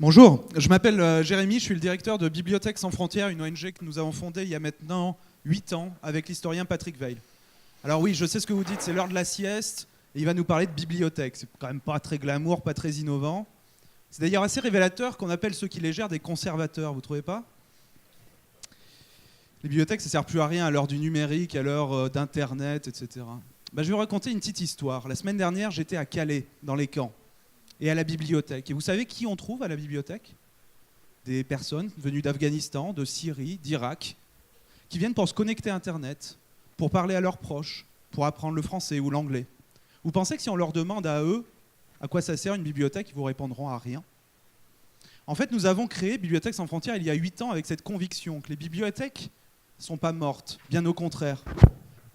Bonjour, je m'appelle Jérémy, je suis le directeur de Bibliothèques sans frontières, une ONG que nous avons fondée il y a maintenant 8 ans avec l'historien Patrick Weil. Alors oui, je sais ce que vous dites, c'est l'heure de la sieste, et il va nous parler de bibliothèques. C'est quand même pas très glamour, pas très innovant. C'est d'ailleurs assez révélateur qu'on appelle ceux qui les gèrent des conservateurs, vous trouvez pas? Les bibliothèques, ça sert plus à rien à l'heure du numérique, à l'heure d'Internet, etc. Je vais vous raconter une petite histoire. La semaine dernière, j'étais à Calais, dans les camps, et à la bibliothèque. Et vous savez qui on trouve à la bibliothèque? Des personnes venues d'Afghanistan, de Syrie, d'Irak, qui viennent pour se connecter à Internet, pour parler à leurs proches, pour apprendre le français ou l'anglais. Vous pensez que si on leur demande à eux à quoi ça sert une bibliothèque, ils vous répondront à rien? En fait, nous avons créé Bibliothèques sans frontières il y a 8 ans avec cette conviction que les bibliothèques ne sont pas mortes, bien au contraire.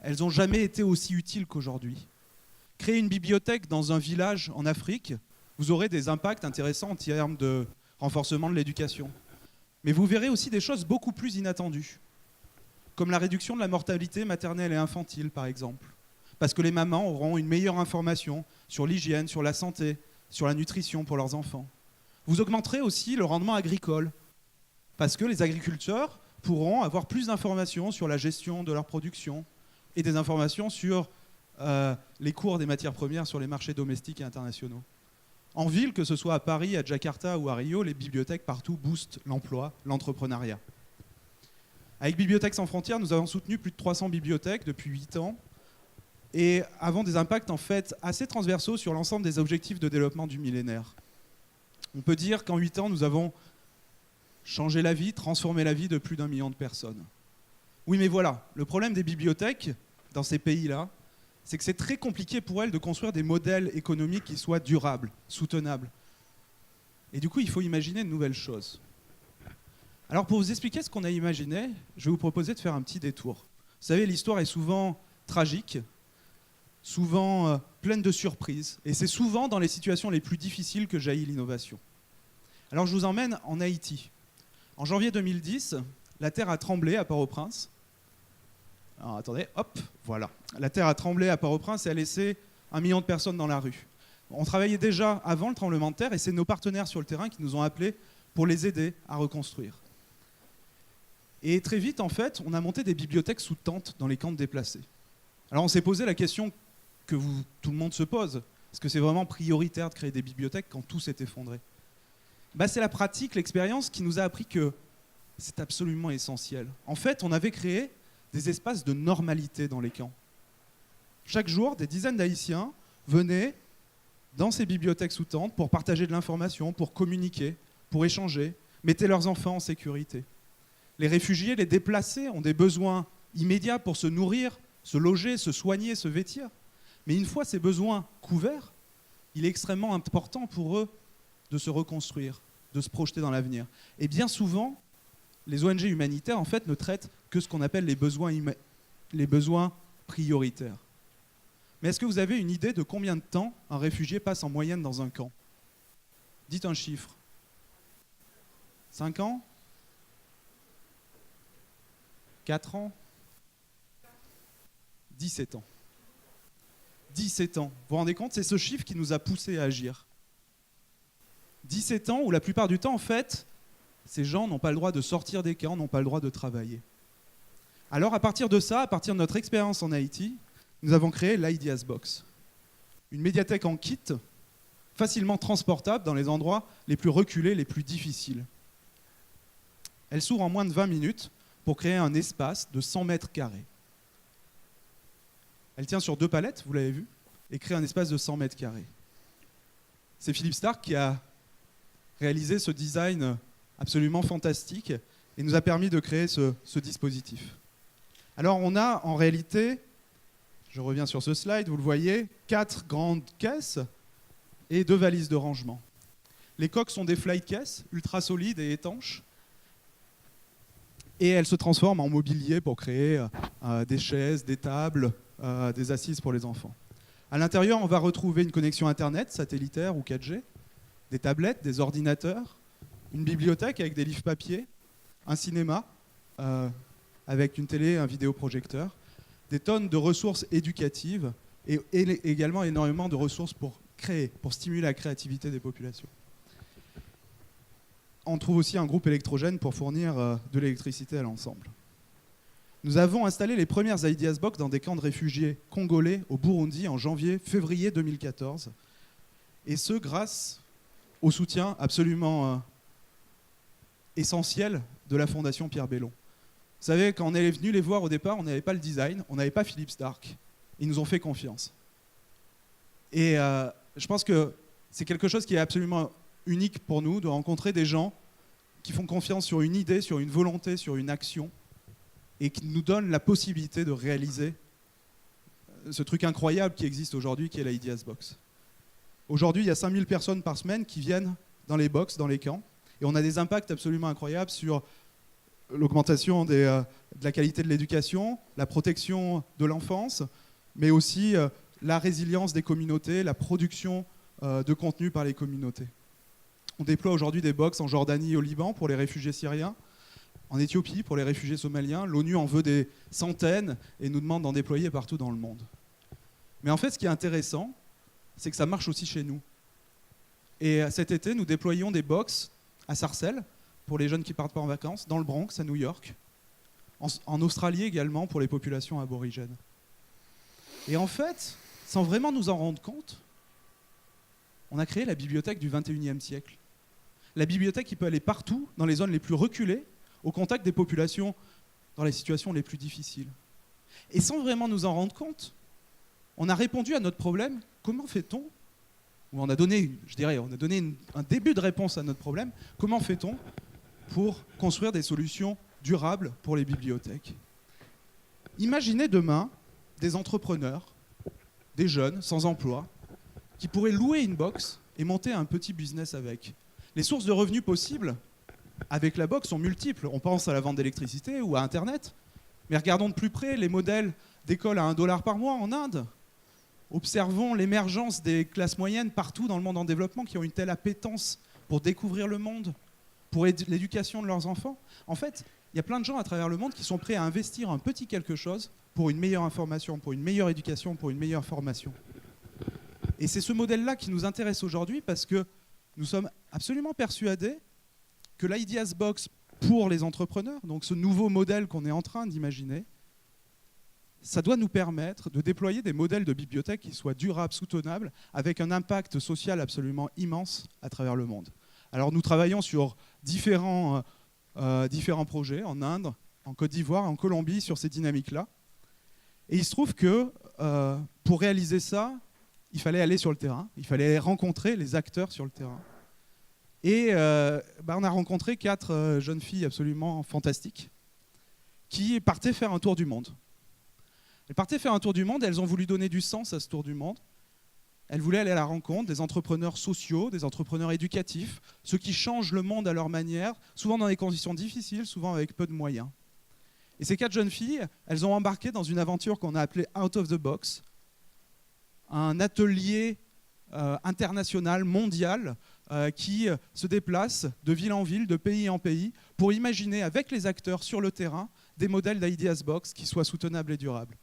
Elles n'ont jamais été aussi utiles qu'aujourd'hui. Créer une bibliothèque dans un village en Afrique, vous aurez des impacts intéressants en termes de renforcement de l'éducation. Mais vous verrez aussi des choses beaucoup plus inattendues, comme la réduction de la mortalité maternelle et infantile, par exemple. Parce que les mamans auront une meilleure information sur l'hygiène, sur la santé, sur la nutrition pour leurs enfants. Vous augmenterez aussi le rendement agricole, parce que les agriculteurs pourront avoir plus d'informations sur la gestion de leur production et des informations sur les cours des matières premières sur les marchés domestiques et internationaux. En ville, que ce soit à Paris, à Jakarta ou à Rio, les bibliothèques partout boostent l'emploi, l'entrepreneuriat. Avec Bibliothèques sans frontières, nous avons soutenu plus de 300 bibliothèques depuis 8 ans et avons des impacts en fait assez transversaux sur l'ensemble des objectifs de développement du millénaire. On peut dire qu'en 8 ans, nous avons changé la vie, transformé la vie de plus d'1 million de personnes. Oui, mais voilà, le problème des bibliothèques dans ces pays-là, c'est que c'est très compliqué pour elles de construire des modèles économiques qui soient durables, soutenables. Et du coup, il faut imaginer de nouvelles choses. Alors pour vous expliquer ce qu'on a imaginé, je vais vous proposer de faire un petit détour. Vous savez, l'histoire est souvent tragique, souvent pleine de surprises, et c'est souvent dans les situations les plus difficiles que jaillit l'innovation. Alors je vous emmène en Haïti. En janvier 2010, la terre a tremblé à Port-au-Prince. Alors attendez, hop, voilà. La terre a tremblé à Port-au-Prince et a laissé 1 million de personnes dans la rue. On travaillait déjà avant le tremblement de terre et c'est nos partenaires sur le terrain qui nous ont appelés pour les aider à reconstruire. Et très vite, en fait, on a monté des bibliothèques sous tente dans les camps de déplacés. Alors on s'est posé la question que tout le monde se pose. Est-ce que c'est vraiment prioritaire de créer des bibliothèques quand tout s'est effondré? C'est la pratique, l'expérience qui nous a appris que c'est absolument essentiel. En fait, on avait créé des espaces de normalité dans les camps. Chaque jour, des dizaines d'Haïtiens venaient dans ces bibliothèques sous tente pour partager de l'information, pour communiquer, pour échanger, mettaient leurs enfants en sécurité. Les réfugiés, les déplacés ont des besoins immédiats pour se nourrir, se loger, se soigner, se vêtir. Mais une fois ces besoins couverts, il est extrêmement important pour eux de se reconstruire, de se projeter dans l'avenir. Et bien souvent, les ONG humanitaires, en fait, ne traitent que ce qu'on appelle les besoins prioritaires. Mais est-ce que vous avez une idée de combien de temps un réfugié passe en moyenne dans un camp? Dites un chiffre. 5 ans? 4 ans? 17 ans. 17 ans. Vous vous rendez compte? C'est ce chiffre qui nous a poussés à agir. 17 ans où la plupart du temps, en fait, ces gens n'ont pas le droit de sortir des camps, n'ont pas le droit de travailler. Alors, à partir de ça, à partir de notre expérience en Haïti, nous avons créé l'Ideas Box. Une médiathèque en kit, facilement transportable dans les endroits les plus reculés, les plus difficiles. Elle s'ouvre en moins de 20 minutes pour créer un espace de 100 mètres carrés. Elle tient sur 2 palettes, vous l'avez vu, et crée un espace de 100 mètres carrés. C'est Philippe Stark qui a réalisé ce design absolument fantastique et nous a permis de créer ce dispositif. Alors on a en réalité, je reviens sur ce slide, vous le voyez, 4 grandes caisses et 2 valises de rangement. Les coques sont des flight cases, ultra solides et étanches, et elles se transforment en mobilier pour créer des chaises, des tables, des assises pour les enfants. À l'intérieur, on va retrouver une connexion Internet, satellitaire ou 4G, des tablettes, des ordinateurs, une bibliothèque avec des livres papier, un cinéma avec une télé, un vidéoprojecteur, des tonnes de ressources éducatives et également énormément de ressources pour créer, pour stimuler la créativité des populations. on trouve aussi un groupe électrogène pour fournir de l'électricité à l'ensemble. Nous avons installé les premières IDS Box dans des camps de réfugiés congolais au Burundi en février 2014. Et ce, grâce au soutien absolument essentiel de la Fondation Pierre Bellon. Vous savez, quand on est venu les voir au départ, on n'avait pas le design, on n'avait pas Philippe Stark. Ils nous ont fait confiance. Et je pense que c'est quelque chose qui est absolument unique pour nous, de rencontrer des gens qui font confiance sur une idée, sur une volonté, sur une action, et qui nous donnent la possibilité de réaliser ce truc incroyable qui existe aujourd'hui, qui est la IDS Box. Aujourd'hui, il y a 5000 personnes par semaine qui viennent dans les box, dans les camps, et on a des impacts absolument incroyables sur l'augmentation de la qualité de l'éducation, la protection de l'enfance, mais aussi la résilience des communautés, la production de contenu par les communautés. On déploie aujourd'hui des box en Jordanie et au Liban pour les réfugiés syriens, en Éthiopie pour les réfugiés somaliens. L'ONU en veut des centaines et nous demande d'en déployer partout dans le monde. Mais en fait, ce qui est intéressant, c'est que ça marche aussi chez nous. Et cet été, nous déployons des box à Sarcelles pour les jeunes qui ne partent pas en vacances, dans le Bronx, à New York, en Australie également pour les populations aborigènes. Et en fait, sans vraiment nous en rendre compte, on a créé la bibliothèque du 21e siècle. La bibliothèque qui peut aller partout, dans les zones les plus reculées, au contact des populations dans les situations les plus difficiles. Et sans vraiment nous en rendre compte, on a répondu à notre problème. Comment fait-on ? Ou on a donné, un début de réponse à notre problème. Comment fait-on pour construire des solutions durables pour les bibliothèques ? Imaginez demain des entrepreneurs, des jeunes sans emploi, qui pourraient louer une box et monter un petit business avec. Les sources de revenus possibles avec la box sont multiples. On pense à la vente d'électricité ou à Internet. Mais regardons de plus près les modèles d'écoles à $1 par mois en Inde. Observons l'émergence des classes moyennes partout dans le monde en développement qui ont une telle appétence pour découvrir le monde, pour l'éducation de leurs enfants. En fait, il y a plein de gens à travers le monde qui sont prêts à investir un petit quelque chose pour une meilleure information, pour une meilleure éducation, pour une meilleure formation. Et c'est ce modèle-là qui nous intéresse aujourd'hui parce que nous sommes absolument persuadés que l'IDS Box pour les entrepreneurs, donc ce nouveau modèle qu'on est en train d'imaginer, ça doit nous permettre de déployer des modèles de bibliothèques qui soient durables, soutenables, avec un impact social absolument immense à travers le monde. Alors nous travaillons sur différents projets en Inde, en Côte d'Ivoire, en Colombie, sur ces dynamiques-là. Et il se trouve que pour réaliser ça, il fallait aller sur le terrain, il fallait aller rencontrer les acteurs sur le terrain. Et on a rencontré 4 jeunes filles absolument fantastiques qui partaient faire un tour du monde. Elles partaient faire un tour du monde, elles ont voulu donner du sens à ce tour du monde. Elles voulaient aller à la rencontre des entrepreneurs sociaux, des entrepreneurs éducatifs, ceux qui changent le monde à leur manière, souvent dans des conditions difficiles, souvent avec peu de moyens. Et ces 4 jeunes filles, elles ont embarqué dans une aventure qu'on a appelée Out of the Box, un atelier international, mondial, qui se déplace de ville en ville, de pays en pays, pour imaginer avec les acteurs sur le terrain des modèles d'IDS Box qui soient soutenables et durables.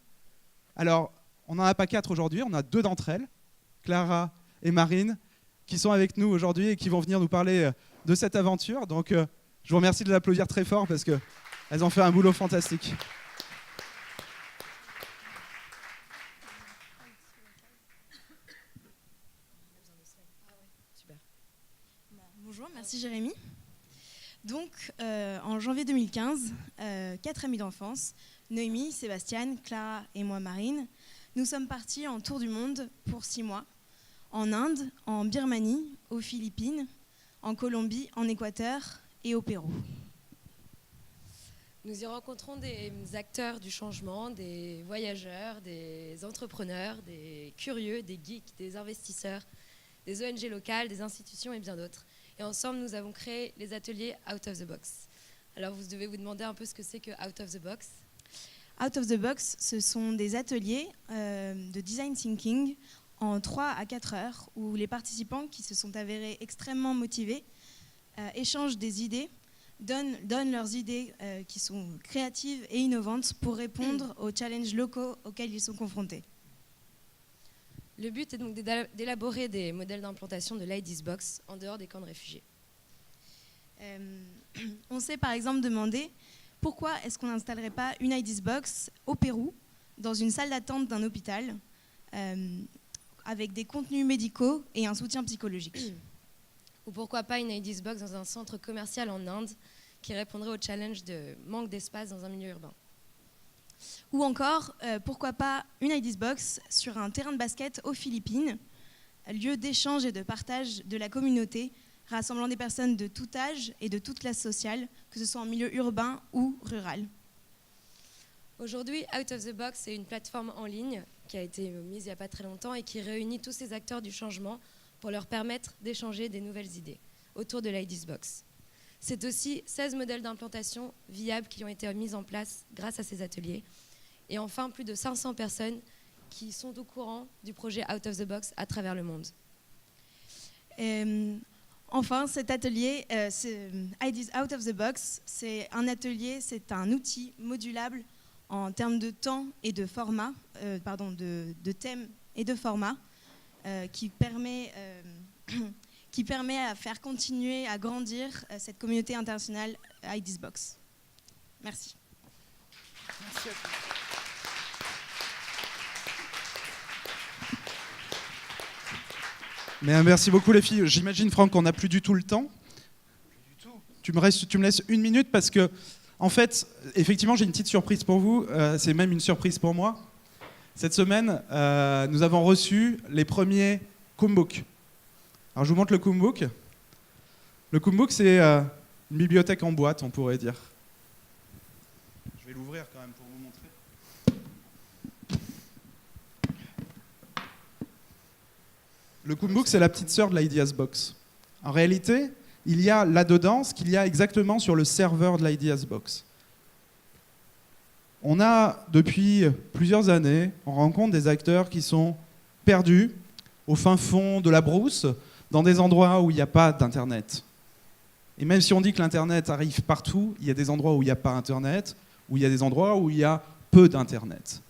Alors, on n'en a pas 4 aujourd'hui, on a 2 d'entre elles, Clara et Marine, qui sont avec nous aujourd'hui et qui vont venir nous parler de cette aventure. Donc, je vous remercie de l'applaudir très fort parce qu'elles ont fait un boulot fantastique. Bonjour, merci Jérémy. Donc, en janvier 2015, 4 amis d'enfance, Noémie, Sébastien, Clara et moi Marine, nous sommes partis en tour du monde pour 6 mois, en Inde, en Birmanie, aux Philippines, en Colombie, en Équateur et au Pérou. Nous y rencontrons des acteurs du changement, des voyageurs, des entrepreneurs, des curieux, des geeks, des investisseurs, des ONG locales, des institutions et bien d'autres. Et ensemble, nous avons créé les ateliers Out of the Box. Alors, vous devez vous demander un peu ce que c'est que Out of the Box. Out of the Box, ce sont des ateliers de design thinking en 3 à 4 heures où les participants qui se sont avérés extrêmement motivés échangent des idées, donnent leurs idées qui sont créatives et innovantes pour répondre aux challenges locaux auxquels ils sont confrontés. Le but est donc d'élaborer des modèles d'implantation de l'IDS Box en dehors des camps de réfugiés. On s'est par exemple demandé pourquoi est-ce qu'on n'installerait pas une IDs Box au Pérou, dans une salle d'attente d'un hôpital, avec des contenus médicaux et un soutien psychologique. Ou pourquoi pas une IDs Box dans un centre commercial en Inde qui répondrait au challenge de manque d'espace dans un milieu urbain. Ou encore, pourquoi pas une IDs Box sur un terrain de basket aux Philippines, lieu d'échange et de partage de la communauté, rassemblant des personnes de tout âge et de toute classe sociale, que ce soit en milieu urbain ou rural. Aujourd'hui, Out of the Box, c'est une plateforme en ligne qui a été mise il n'y a pas très longtemps et qui réunit tous ces acteurs du changement pour leur permettre d'échanger des nouvelles idées autour de l'IDs Box. C'est aussi 16 modèles d'implantation viables qui ont été mis en place grâce à ces ateliers. Et enfin, plus de 500 personnes qui sont au courant du projet Out of the Box à travers le monde. Enfin, cet atelier, IDs Out of the Box, c'est un atelier, c'est un outil modulable en termes de temps et de format, de thème et de format, qui permet à faire continuer, à grandir cette communauté internationale IDs Box. Merci. Merci à tous. Mais merci beaucoup les filles. J'imagine Franck qu'on n'a plus du tout le temps. Tu me laisses 1 minute parce que, en fait, effectivement, j'ai une petite surprise pour vous. C'est même une surprise pour moi. Cette semaine, nous avons reçu les premiers Chromebooks. Alors, je vous montre le Chromebook. Le Chromebook, c'est une bibliothèque en boîte, on pourrait dire. Je vais l'ouvrir quand même pour vous montrer. Le Chromebook, c'est la petite sœur de l'IDEAS Box. En réalité, il y a là-dedans ce qu'il y a exactement sur le serveur de l'IDEAS Box. On a, depuis plusieurs années, on rencontre des acteurs qui sont perdus au fin fond de la brousse, dans des endroits où il n'y a pas d'Internet. Et même si on dit que l'Internet arrive partout, il y a des endroits où il n'y a pas Internet, où il y a des endroits où il y a peu d'Internet.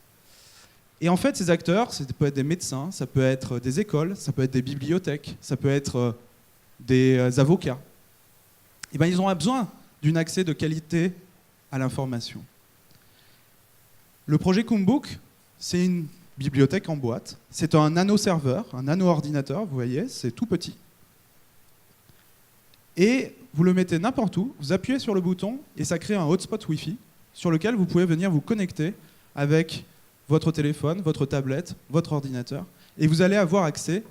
Et en fait, ces acteurs, ça peut être des médecins, ça peut être des écoles, ça peut être des bibliothèques, ça peut être des avocats. Et bien, ils ont besoin d'un accès de qualité à l'information. Le projet Chromebook, c'est une bibliothèque en boîte. C'est un nano-serveur, un nano-ordinateur, vous voyez, c'est tout petit. Et vous le mettez n'importe où, vous appuyez sur le bouton et ça crée un hotspot Wi-Fi sur lequel vous pouvez venir vous connecter avec votre téléphone, votre tablette, votre ordinateur, et vous allez avoir accès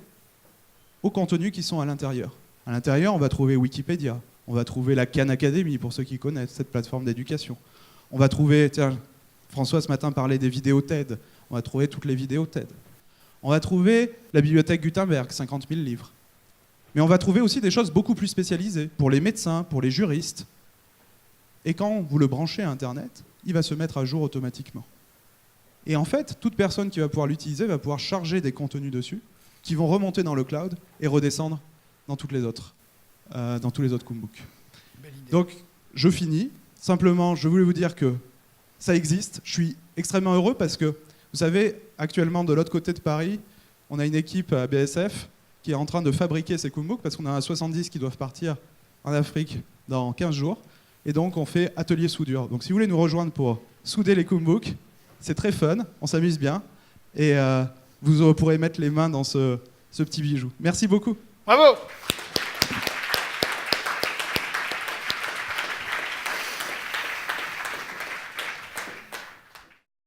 aux contenus qui sont à l'intérieur. À l'intérieur, on va trouver Wikipédia, on va trouver la Khan Academy, pour ceux qui connaissent cette plateforme d'éducation. On va trouver, tiens, François ce matin parlait des vidéos TED, on va trouver toutes les vidéos TED. On va trouver la bibliothèque Gutenberg, 50 000 livres. Mais on va trouver aussi des choses beaucoup plus spécialisées, pour les médecins, pour les juristes. Et quand vous le branchez à Internet, il va se mettre à jour automatiquement. Et en fait, toute personne qui va pouvoir l'utiliser va pouvoir charger des contenus dessus, qui vont remonter dans le cloud et redescendre dans tous les autres Chromebooks. Donc, je finis. Simplement, je voulais vous dire que ça existe. Je suis extrêmement heureux parce que, vous savez, actuellement, de l'autre côté de Paris, on a une équipe à BSF qui est en train de fabriquer ces Chromebooks parce qu'on en a 70 qui doivent partir en Afrique dans 15 jours. Et donc, on fait atelier soudure. Donc, si vous voulez nous rejoindre pour souder les Chromebooks, c'est très fun, on s'amuse bien. Et vous pourrez mettre les mains dans ce petit bijou. Merci beaucoup. Bravo!